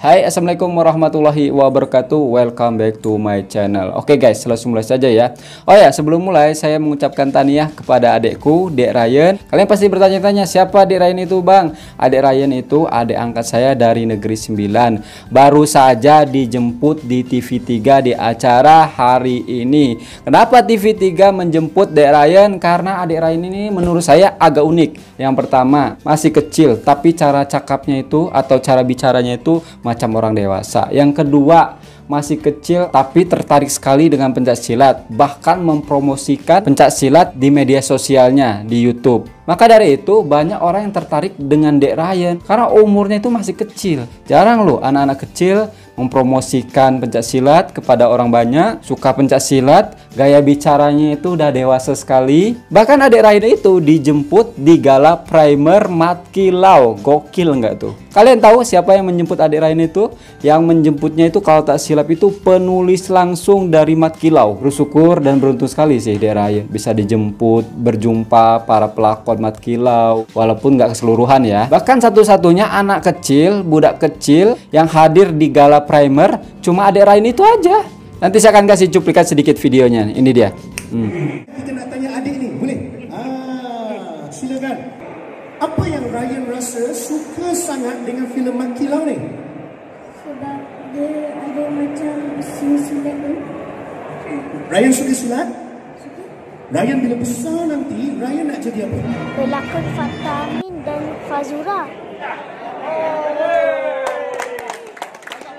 Hai, assalamualaikum warahmatullahi wabarakatuh. Welcome back to my channel. Oke guys, langsung mulai saja ya. Oh ya, sebelum mulai saya mengucapkan tahniah kepada adekku, Dek Ryan. Kalian pasti bertanya-tanya, siapa Dek Ryan itu bang? Adek Ryan itu adik angkat saya dari Negeri 9. Baru saja dijemput di TV3 di acara hari ini. Kenapa TV3 menjemput Dek Ryan? Karena Adek Ryan ini menurut saya agak unik. Yang pertama, masih kecil, tapi cara cakapnya itu atau cara bicaranya itu macam orang dewasa. Yang kedua, masih kecil tapi tertarik sekali dengan pencak silat, bahkan mempromosikan pencak silat di media sosialnya di YouTube. Maka dari itu banyak orang yang tertarik dengan Dek Ryan karena umurnya itu masih kecil. Jarang loh anak-anak kecil mempromosikan pencak silat kepada orang banyak, suka pencak silat, gaya bicaranya itu udah dewasa sekali. Bahkan Adek Ryan itu dijemput di gala primer Mat Kilau. Gokil nggak tuh? Kalian tahu siapa yang menjemput Adek Ryan itu? Yang menjemputnya itu kalau tak silap itu penulis langsung dari Mat Kilau. Bersyukur dan beruntung sekali sih Dek Ryan bisa dijemput, berjumpa para pelakon Mat Kilau, walaupun nggak keseluruhan ya. Bahkan satu-satunya anak kecil, budak kecil yang hadir di gala primer cuma Adek Ryan itu aja. Nanti saya akan kasih cuplikan sedikit videonya. Ini dia. Kita nak tanya adik ni, boleh? Silakan. Apa yang Ryan rasa suka sangat dengan filem Mat Kilau ni? Sebab dia ada macam silat tu. Ryan suka silat? Ryan bila besar nanti, Ryan nak jadi apa? Pelakon Fatah Amin dan Fazura.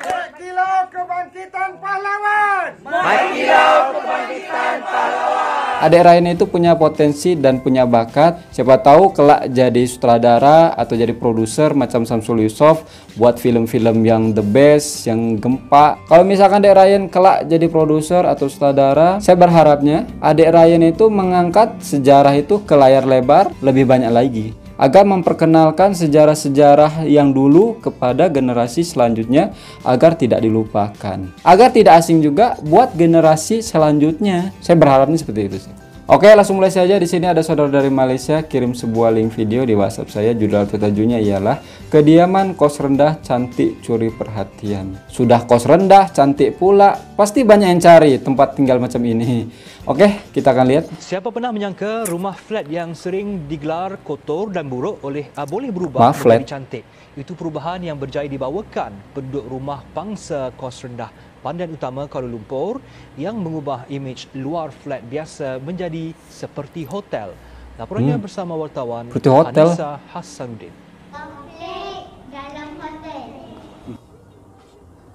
Mat Kilau Kebangkitan Pahlawan! Mat Kilau Kebangkitan Pahlawan. Adek Ryan itu punya potensi dan punya bakat. Siapa tahu kelak jadi sutradara atau jadi produser macam Samsul Yusof, buat film-film yang the best, yang gempa. Kalau misalkan Adek Ryan kelak jadi produser atau sutradara, saya berharapnya Adek Ryan itu mengangkat sejarah itu ke layar lebar lebih banyak lagi, agar memperkenalkan sejarah-sejarah yang dulu kepada generasi selanjutnya agar tidak dilupakan, agar tidak asing juga buat generasi selanjutnya. Saya berharapnya seperti itu sih. Oke, langsung mulai saja. Di sini ada saudara dari Malaysia kirim sebuah link video di WhatsApp saya. Judul atau tajunya ialah Kediaman Kos Rendah Cantik Curi Perhatian. Sudah kos rendah, cantik pula, pasti banyak yang cari tempat tinggal macam ini. Oke, kita akan lihat. Siapa pernah menyangka rumah flat yang sering digelar kotor dan buruk boleh berubah menjadi cantik. Itu perubahan yang berjaya dibawakan penduduk rumah pangsa kos rendah Pandan Utama Kuala Lumpur yang mengubah imej luar flat biasa menjadi seperti hotel. Laporannya bersama wartawan Anissa Hassanuddin.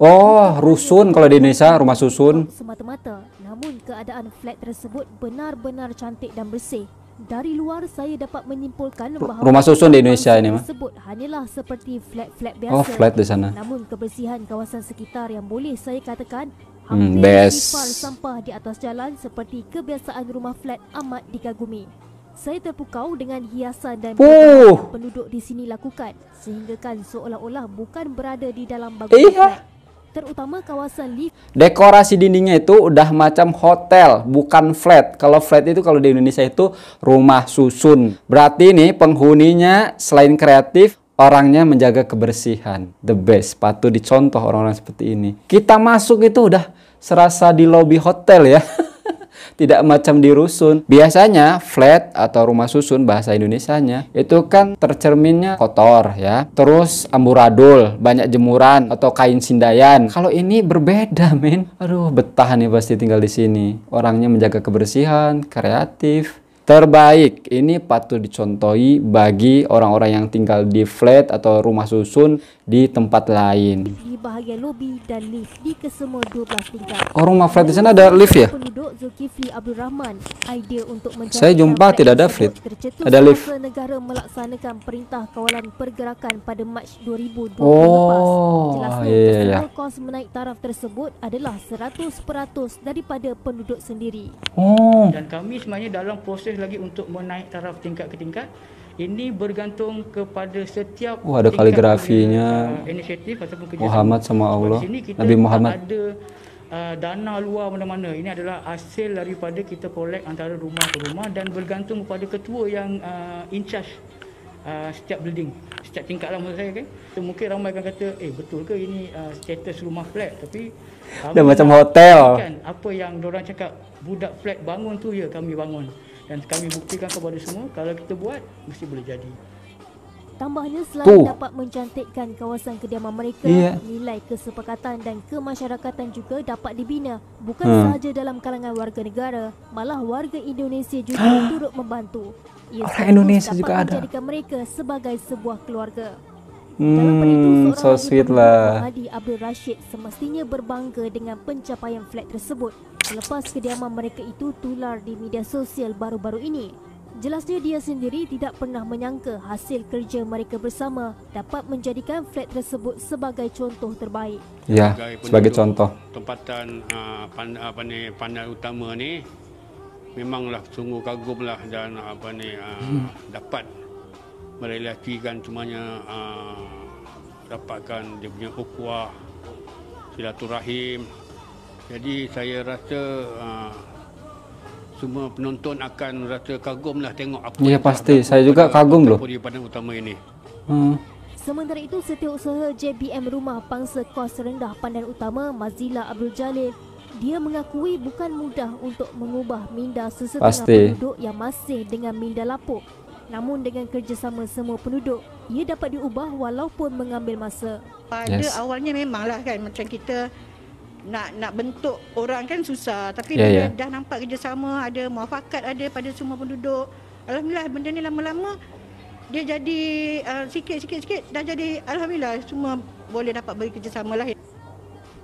Oh, rusun kalau di Indonesia, rumah susun. Semata-mata, namun keadaan flat tersebut benar-benar cantik dan bersih. Dari luar saya dapat menyimpulkan bahawa rumah susun di Indonesia ini mah tersebut hanyalah seperti flat-flat biasa. Oh, flat di sana. Namun kebersihan kawasan sekitar yang boleh saya katakan best. sifar sampah di atas jalan seperti kebiasaan rumah flat amat dikagumi. Saya terpukau dengan hiasan dan penduduk di sini lakukan, sehinggakan seolah-olah bukan berada di dalam bangunan flat. Terutama kawasan lift. Dekorasi dindingnya itu udah macam hotel, bukan flat. Kalau flat itu kalau di Indonesia itu rumah susun. Berarti nih penghuninya selain kreatif, orangnya menjaga kebersihan. The best, patut dicontoh orang-orang seperti ini. Kita masuk itu udah serasa di lobi hotel ya. Tidak macam di rusun. Biasanya flat atau rumah susun bahasa Indonesianya itu kan tercerminnya kotor ya. Terus amburadul, banyak jemuran atau kain sindayan. Kalau ini berbeda, men. Aduh, betah nih pasti tinggal di sini. Orangnya menjaga kebersihan, kreatif. Terbaik. Ini patut dicontohi bagi orang-orang yang tinggal di flat atau rumah susun di tempat lain. Di bahagian lobi dan lift di kesemua 12 tingkat. Oh, rumah flat di sana ada lift ya? Penduduk Zulkifli Abdul Rahman, idea untuk saya jumpa tidak ada lift. Ada lift. Negara melaksanakan perintah kawalan pergerakan pada Mac 2020 lepas. Jelasnya kos menaik taraf tersebut adalah 100% daripada penduduk sendiri. Dan kami sebenarnya dalam proses lagi untuk menaik taraf tingkat ke tingkat. Ini bergantung kepada setiap ada kaligrafinya inisiatif ataupun kerjasama. Muhammad sama Allah. Nabi Muhammad. Ada dana luar mana-mana. Ini adalah hasil daripada kita collect antara rumah ke rumah dan bergantung kepada ketua yang in charge setiap building, setiap tingkat lah maksud saya kan. Mungkin ramai akan kata, betul ke ini status rumah flat, tapi dah macam hotel. Kan, apa yang diorang cakap, budak flat bangun tu ya kami bangun. Dan kami buktikan kepada semua, kalau kita buat, mesti boleh jadi. Tambahnya, selain dapat mencantikkan kawasan kediaman mereka, nilai kesepakatan dan kemasyarakatan juga dapat dibina. Bukan sahaja dalam kalangan warga negara, malah warga Indonesia juga turut membantu. Orang Indonesia juga ada. Menjadikan mereka sebagai sebuah keluarga. Dalam pada itu, so sweet lah. Hadi Abdul Rashid semestinya berbangga dengan pencapaian flat tersebut selepas kediaman mereka itu tular di media sosial baru-baru ini. Jelasnya dia sendiri tidak pernah menyangka hasil kerja mereka bersama dapat menjadikan flat tersebut sebagai contoh terbaik. Ya, sebagai contoh. Tempatan panel utama ni memanglah sungguh kagumlah dan dapat merelasikan semuanya, dapatkan dia punya ukhuwah, silaturahim. Jadi saya rasa semua penonton akan rasa kagumlah tengok apa. Ya pasti, saya juga kagum loh. Di panel utama ini. Sementara itu, Setiausaha JBM Rumah Pangsa Kos Rendah Pandan Utama Mazila Abdul Jalil, dia mengakui bukan mudah untuk mengubah minda sesetengah penduduk yang masih dengan minda lapuk. Namun dengan kerjasama semua penduduk, ia dapat diubah walaupun mengambil masa. Pada awalnya memanglah kan macam kita nak bentuk orang kan susah, tapi bila dah nampak kerjasama, ada muafakat ada pada semua penduduk, alhamdulillah benda ni lama-lama dia jadi sikit-sikit dah jadi, alhamdulillah semua boleh dapat bekerjasama lah.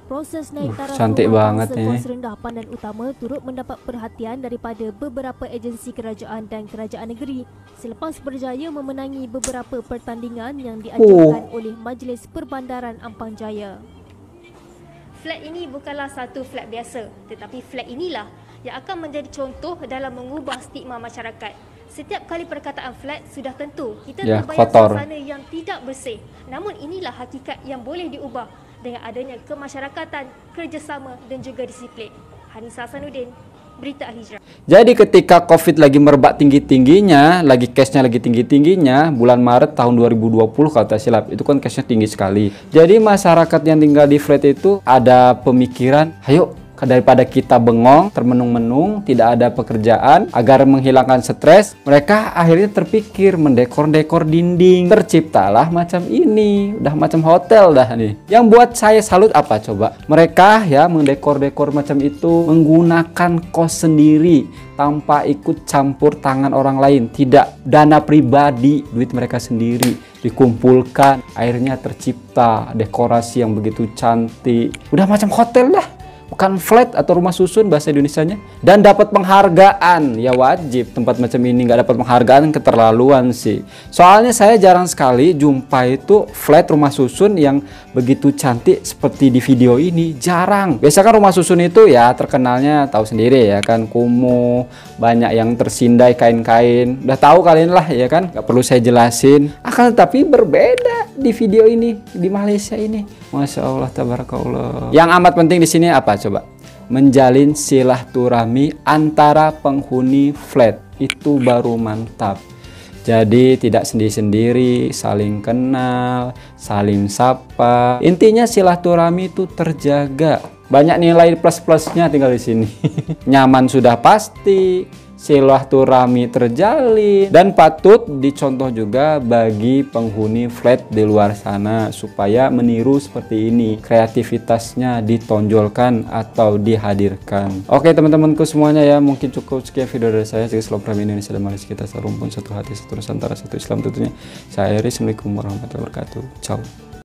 Proses naik taraf cantik banget ni. Kos rendah Pandan Utama turut mendapat perhatian daripada beberapa agensi kerajaan dan kerajaan negeri selepas berjaya memenangi beberapa pertandingan yang diajukan oleh Majlis Perbandaran Ampang Jaya. Flat ini bukanlah satu flat biasa, tetapi flat inilah yang akan menjadi contoh dalam mengubah stigma masyarakat. Setiap kali perkataan flat, sudah tentu kita terbayang suasana yang tidak bersih. Namun inilah hakikat yang boleh diubah dengan adanya kemasyarakatan, kerjasama dan juga disiplin. Hanisa Hasanuddin, Berita Al-Hijrah. Jadi ketika COVID lagi merebak tinggi-tingginya, lagi case-nya lagi tinggi-tingginya, bulan Maret tahun 2020 kalau tak silap, itu kan case-nya tinggi sekali. Jadi masyarakat yang tinggal di flat itu ada pemikiran, ayo daripada kita bengong, termenung-menung, tidak ada pekerjaan, agar menghilangkan stres, mereka akhirnya terpikir mendekor-dekor dinding. Terciptalah macam ini, udah macam hotel dah nih. Yang buat saya salut apa coba? Mereka ya mendekor-dekor macam itu menggunakan kos sendiri tanpa ikut campur tangan orang lain. Tidak, dana pribadi, duit mereka sendiri dikumpulkan, akhirnya tercipta dekorasi yang begitu cantik. Udah macam hotel dah. Bukan flat atau rumah susun bahasa Indonesianya. Dan dapat penghargaan. Ya wajib, tempat macam ini nggak dapat penghargaan keterlaluan sih. Soalnya saya jarang sekali jumpa itu flat rumah susun yang begitu cantik seperti di video ini. Jarang. Biasa kan rumah susun itu ya terkenalnya tahu sendiri ya kan, kumuh, banyak yang tersindai kain-kain. Udah tahu kalian lah ya kan, nggak perlu saya jelasin. Akan tetapi berbeda di video ini, di Malaysia ini. Masya Allah, tabarakallah. Yang amat penting di sini apa coba? Menjalin silaturahmi antara penghuni flat. Itu baru mantap. Jadi tidak sendiri-sendiri, saling kenal, saling sapa. Intinya silaturahmi itu terjaga. Banyak nilai plus-plusnya tinggal di sini. Nyaman sudah pasti, silaturahmi terjalin, dan patut dicontoh juga bagi penghuni flat di luar sana supaya meniru seperti ini, kreativitasnya ditonjolkan atau dihadirkan. Oke teman-temanku semuanya ya, mungkin cukup sekian video dari saya. Jika Islam Indonesia dan Malaysia kita serumpun, satu hati, satu Nusantara, satu Islam tentunya. Saya Airi, Assalamualaikum warahmatullahi wabarakatuh. Ciao.